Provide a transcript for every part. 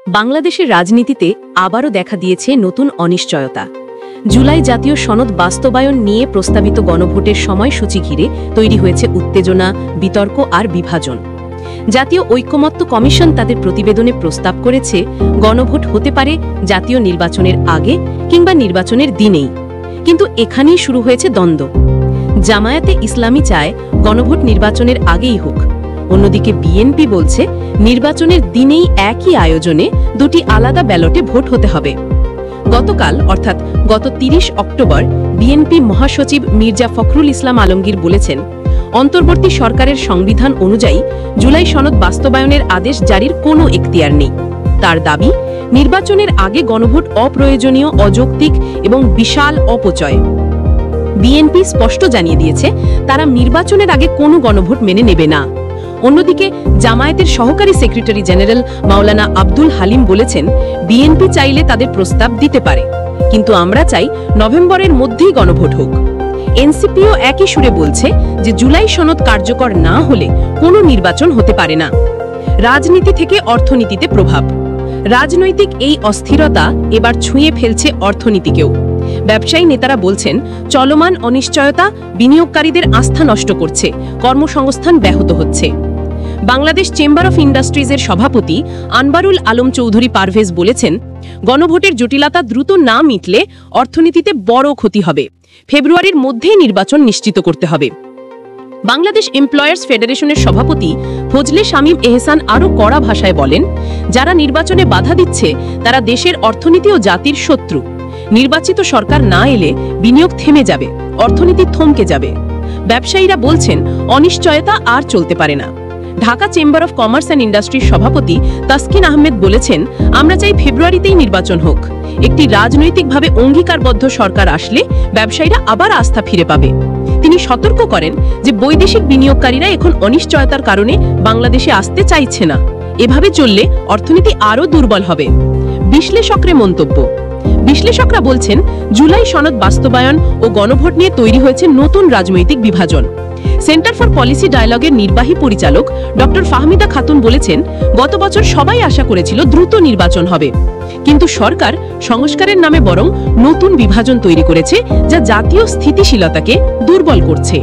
বাংলাদেশের রাজনীতিতে আবারও দেখা দিয়েছে নতুন অনিশ্চয়তা। জুলাই জাতীয় সনদ বাস্তবায়ন নিয়ে প্রস্তাবিত গণভোটের সময়সূচি ঘিরে তৈরি হয়েছে উত্তেজনা, বিতর্ক আর বিভাজন। জাতীয় ঐকমত্য কমিশন তাদের প্রতিবেদনে প্রস্তাব করেছে গণভোট হতে পারে জাতীয় নির্বাচনের আগে কিংবা নির্বাচনের দিনেই। কিন্তু এখানেই শুরু হয়েছে দ্বন্দ্ব। জামায়াতে ইসলামী চায় গণভোট নির্বাচনের আগেই হোক, অন্যদিকে বিএনপি বলছে নির্বাচনের দিনেই একই আয়োজনে দুটি আলাদা ব্যালটে ভোট হতে হবে। গতকাল অর্থাৎ গত ৩০ অক্টোবর বিএনপি মহাসচিব মির্জা ফখরুল ইসলাম আলমগীর বলেছেন, অন্তর্বর্তী সরকারের সংবিধান অনুযায়ী জুলাই সনদ বাস্তবায়নের আদেশ জারির কোনো এখতিয়ার নেই। তার দাবি, নির্বাচনের আগে গণভোট অপ্রয়োজনীয়, অযৌক্তিক এবং বিশাল অপচয়। বিএনপি স্পষ্ট জানিয়ে দিয়েছে তারা নির্বাচনের আগে কোনো গণভোট মেনে নেবে না। অন্যদিকে জামায়াতের সহকারী সেক্রেটারি জেনারেল মাওলানা আব্দুল হালিম বলেছেন, বিএনপি চাইলে তাদের প্রস্তাব দিতে পারে, কিন্তু আমরা চাই নভেম্বরের মধ্যেই গণভোট হোক। এনসিপিও একই সুরে বলছে যে জুলাই সনদ কার্যকর না হলে কোনো নির্বাচন হতে পারে না। রাজনীতি থেকে অর্থনীতিতে প্রভাব। রাজনৈতিক এই অস্থিরতা এবার ছুঁয়ে ফেলছে অর্থনীতিকেও। ব্যবসায়ী নেতারা বলছেন, চলমান অনিশ্চয়তা বিনিয়োগকারীদের আস্থা নষ্ট করছে, কর্মসংস্থান ব্যাহত হচ্ছে। বাংলাদেশ চেম্বার অফ ইন্ডাস্ট্রিজের সভাপতি আনবারুল আলম চৌধুরী পারভেজ বলেছেন, গণভোটের জটিলতা দ্রুত না মিটলে অর্থনীতিতে বড় ক্ষতি হবে। ফেব্রুয়ারির মধ্যেই নির্বাচন নিশ্চিত করতে হবে। বাংলাদেশ এমপ্লয়ার্স ফেডারেশনের সভাপতি ফজলে শামীম এহসান আরও কড়া ভাষায় বলেন, যারা নির্বাচনে বাধা দিচ্ছে তারা দেশের অর্থনীতি ও জাতির শত্রু। নির্বাচিত সরকার না এলে বিনিয়োগ থেমে যাবে, অর্থনীতি থমকে যাবে। ব্যবসায়ীরা বলছেন, অনিশ্চয়তা আর চলতে পারে না। Dhaka chamber of commerce and ইন্ডাস্ট্রির সভাপতি তাসকিন আহমেদ বলেছেন, আমরা চাই ফেব্রুয়ারিতেই নির্বাচন হোক। একটি রাজনৈতিকভাবে অঙ্গীকারবদ্ধ সরকার আসলে ব্যবসায়ীরা আবার আস্থা ফিরে পাবে। তিনি সতর্ক করেন যে বৈদেশিক বিনিয়োগকারীরা এখন অনিশ্চয়তার কারণে বাংলাদেশে আসতে চাইছে না। এভাবে চললে অর্থনীতি আরও দুর্বল হবে। বিশ্লেষকদের মন্তব্য। বিশ্লেষকরা বলছেন, জুলাই সনদ বাস্তবায়ন ও গণভোট নিয়ে তৈরি হয়েছে নতুন রাজনৈতিক বিভাজন। সেন্টার ফর পলিসি ডায়ালগের নির্বাহী পরিচালক ডক্টর ফাহমিদা খাতুন বলেছেন, গত বছর সবাই আশা করেছিল দ্রুত নির্বাচন হবে, কিন্তু সরকার সংস্কারের নামে বরং নতুন বিভাজন তৈরি করেছে, যা জাতীয় স্থিতিশীলতাকে দুর্বল করছে।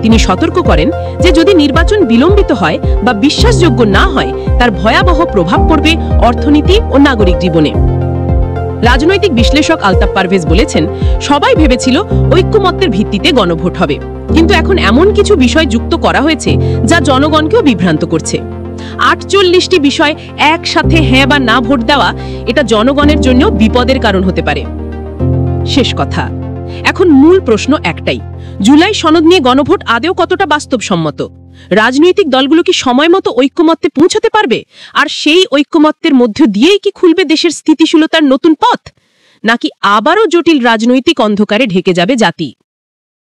তিনি সতর্ক করেন যে যদি নির্বাচন বিলম্বিত হয় বা বিশ্বাসযোগ্য না হয়, তার ভয়াবহ প্রভাব পড়বে অর্থনীতি ও নাগরিক জীবনে। রাজনৈতিক বিশ্লেষক আলতাফ পারভেজ বলেছেন, সবাই ভেবেছিল ঐক্যমত্যের ভিত্তিতে গণভোট হবে, কিন্তু এখন এমন কিছু বিষয় যুক্ত করা হয়েছে যা জনগণকেও বিভ্রান্ত করছে। ৪৮টি বিষয় একসাথে হ্যাঁ বা না ভোট দেওয়া, এটা জনগণের জন্য বিপদের কারণ হতে পারে। শেষ কথা, এখন মূল প্রশ্ন একটাই, জুলাই সনদ নিয়ে গণভোট আদৌ কতটা বাস্তবসম্মত? রাজনৈতিক দলগুলো কি সময় মতো ঐক্যমত্যে পৌঁছাতে পারবে? আর সেই ঐক্যমত্যের মধ্য দিয়েই কি খুলবে দেশের স্থিতিশীলতার নতুন পথ, নাকি আবারও জটিল রাজনৈতিক অন্ধকারে ঢেকে যাবে জাতি?